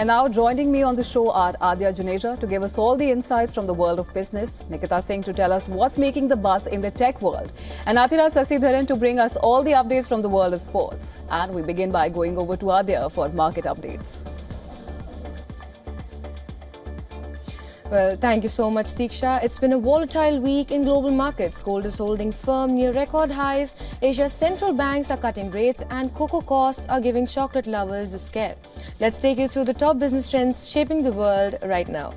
And now joining me on the show are Adya Juneja to give us all the insights from the world of business, Nikita Singh to tell us what's making the buzz in the tech world, and Athira Sasidharan to bring us all the updates from the world of sports. And we begin by going over to Adya for market updates. Well, thank you so much, Diksha. It's been a volatile week in global markets. Gold is holding firm near record highs. Asia's central banks are cutting rates and cocoa costs are giving chocolate lovers a scare. Let's take you through the top business trends shaping the world right now.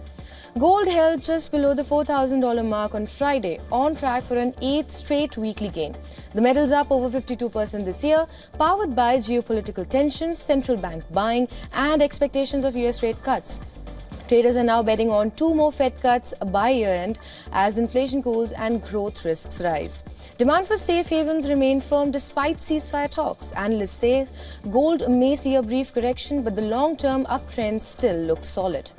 Gold held just below the $4,000 mark on Friday, on track for an 8th straight weekly gain. The metal's up over 52% this year, powered by geopolitical tensions, central bank buying and expectations of US rate cuts. Traders are now betting on 2 more Fed cuts by year-end as inflation cools and growth risks rise. Demand for safe havens remain firm despite ceasefire talks. Analysts say gold may see a brief correction, but the long-term uptrend still looks solid.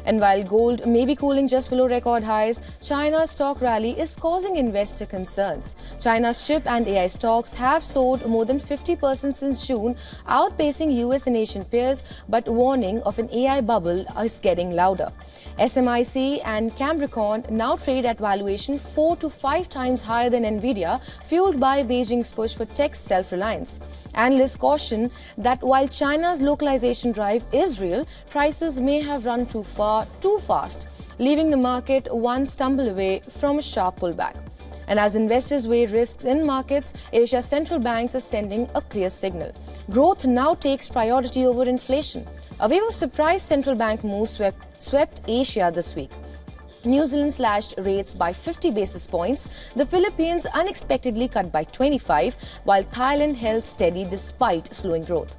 And while gold may be cooling just below record highs, China's stock rally is causing investor concerns. China's chip and AI stocks have soared more than 50% since June, outpacing US and Asian peers, but warning of an AI bubble is getting louder. SMIC and Capricorn now trade at valuation 4 to 5 times higher than Nvidia, fueled by Beijing's push for tech self-reliance. Analysts caution that while China's localization drive is real, prices may have run too fast, leaving the market one stumble away from a sharp pullback. And as investors weigh risks in markets, Asia's central banks are sending a clear signal. Growth now takes priority over inflation. A wave of surprise central bank moves swept Asia this week. New Zealand slashed rates by 50 basis points. The Philippines unexpectedly cut by 25, while Thailand held steady despite slowing growth.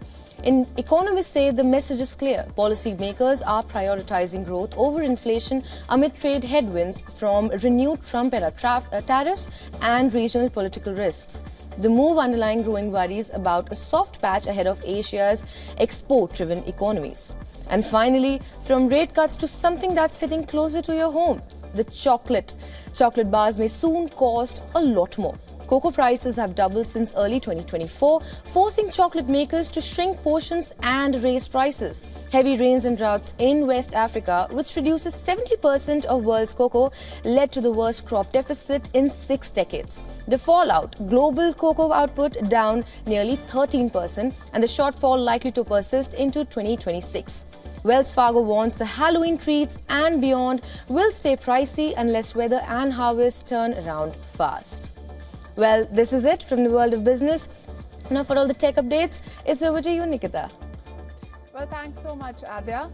Economists say the message is clear. Policymakers are prioritizing growth over inflation amid trade headwinds from renewed Trump-era tariffs and regional political risks. The move underlying growing worries about a soft patch ahead of Asia's export-driven economies. And finally, from rate cuts to something that's hitting closer to your home, the chocolate. Chocolate bars may soon cost a lot more. Cocoa prices have doubled since early 2024, forcing chocolate makers to shrink portions and raise prices. Heavy rains and droughts in West Africa, which produces 70% of world's cocoa, led to the worst crop deficit in 6 decades. The fallout, global cocoa output down nearly 13%, and the shortfall likely to persist into 2026. Wells Fargo warns the Halloween treats and beyond will stay pricey unless weather and harvest turn around fast. Well, this is it from the world of business. Now for all the tech updates, it's over to you, Nikita. Well, thanks so much, Adya.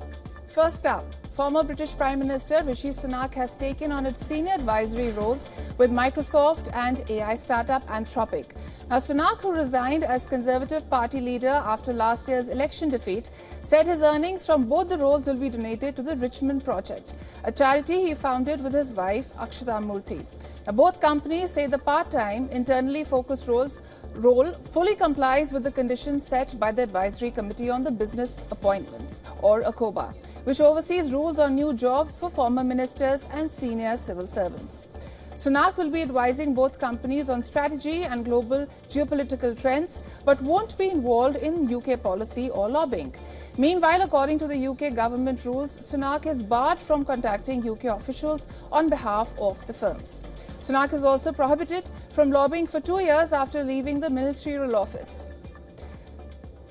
First up, former British Prime Minister Rishi Sunak has taken on its senior advisory roles with Microsoft and AI startup Anthropic. Now, Sunak, who resigned as Conservative Party leader after last year's election defeat, said his earnings from both the roles will be donated to the Richmond Project, a charity he founded with his wife, Akshata Murthy. Now, both companies say the part-time, internally focused role fully complies with the conditions set by the Advisory Committee on the Business Appointments, or ACOBA, which oversees rules on new jobs for former ministers and senior civil servants. Sunak will be advising both companies on strategy and global geopolitical trends, but won't be involved in UK policy or lobbying. Meanwhile, according to the UK government rules, Sunak is barred from contacting UK officials on behalf of the firms. Sunak is also prohibited from lobbying for 2 years after leaving the ministerial office.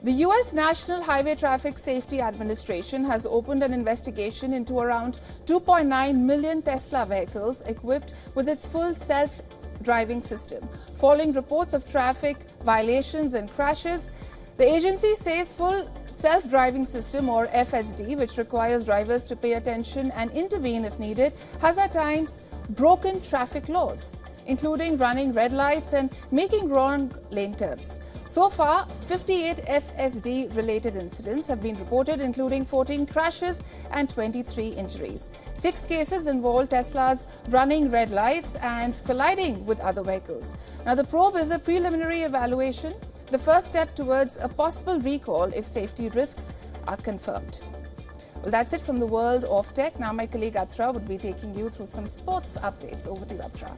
The US National Highway Traffic Safety Administration has opened an investigation into around 2.9 million Tesla vehicles equipped with its full self-driving system, following reports of traffic violations and crashes. The agency says full self-driving system, or FSD, which requires drivers to pay attention and intervene if needed, has at times broken traffic laws, including running red lights and making wrong lane turns. So far, 58 FSD-related incidents have been reported, including 14 crashes and 23 injuries. 6 cases involve Tesla's running red lights and colliding with other vehicles. Now, the probe is a preliminary evaluation, the first step towards a possible recall if safety risks are confirmed. Well, that's it from the world of tech. Now, my colleague Atra would be taking you through some sports updates. Over to you, Atra.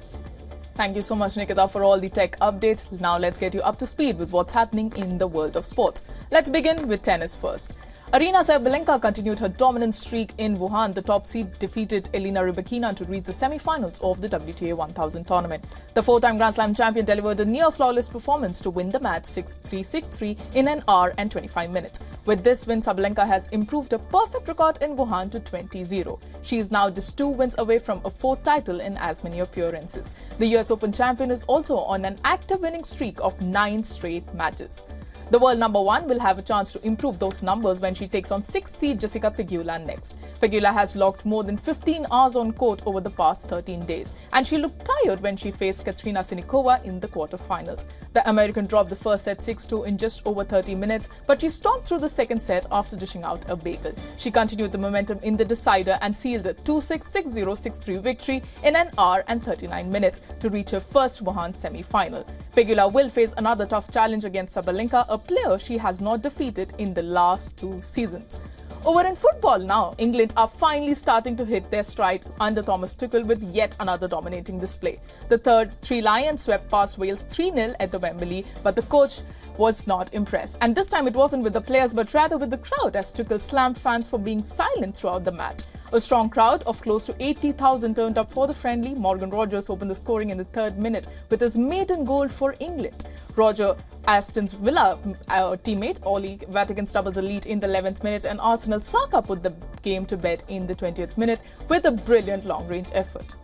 Thank you so much, Nikita, for all the tech updates. Now let's get you up to speed with what's happening in the world of sports. Let's begin with tennis first. Aryna Sabalenka continued her dominant streak in Wuhan. The top seed defeated Elena Rybakina to reach the semi-finals of the WTA 1000 tournament. The four-time Grand Slam champion delivered a near-flawless performance to win the match 6-3, 6-3 in an hour and 25 minutes. With this win, Sabalenka has improved a perfect record in Wuhan to 20-0. She is now just 2 wins away from a fourth title in as many appearances. The US Open champion is also on an active winning streak of 9 straight matches. The world number 1 will have a chance to improve those numbers when she takes on 6th seed Jessica Pegula next. Pegula has logged more than 15 hours on court over the past 13 days, and she looked tired when she faced Katerina Siniakova in the quarterfinals. The American dropped the first set 6-2 in just over 30 minutes, but she stormed through the second set after dishing out a bagel. She continued the momentum in the decider and sealed a 2-6, 6-0, 6-3 victory in an hour and 39 minutes to reach her first Wuhan semi-final. Pegula will face another tough challenge against Sabalenka, a player she has not defeated in the last 2 seasons. Over in football now, England are finally starting to hit their stride under Thomas Tuchel with yet another dominating display. The Three Lions swept past Wales 3-0 at the Wembley, but the coach was not impressed. And this time it wasn't with the players but rather with the crowd, as Tuchel slammed fans for being silent throughout the match. A strong crowd of close to 80,000 turned up for the friendly. Morgan Rogers opened the scoring in the 3rd minute with his maiden goal for England. Roger Aston Villa teammate Ollie Watkins doubled the lead in the 11th minute, and Arsenal Saka put the game to bed in the 20th minute with a brilliant long-range effort.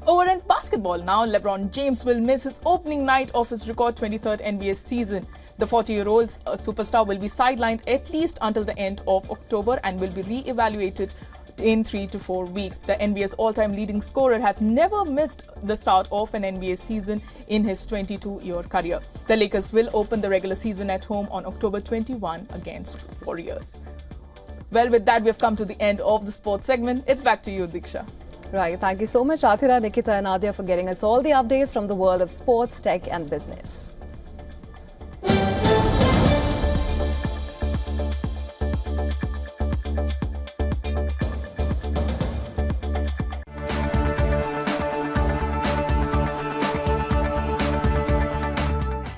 Over in basketball now, LeBron James will miss his opening night of his record 23rd NBA season. The 40-year-old superstar will be sidelined at least until the end of October and will be re-evaluated in 3 to 4 weeks. The NBA's all-time leading scorer has never missed the start of an NBA season in his 22-year career. The Lakers will open the regular season at home on October 21 against Warriors. Well, with that, we've come to the end of the sports segment. It's back to you, Diksha. Right. Thank you so much, Athira, Nikita and Nadia, for getting us all the updates from the world of sports, tech and business.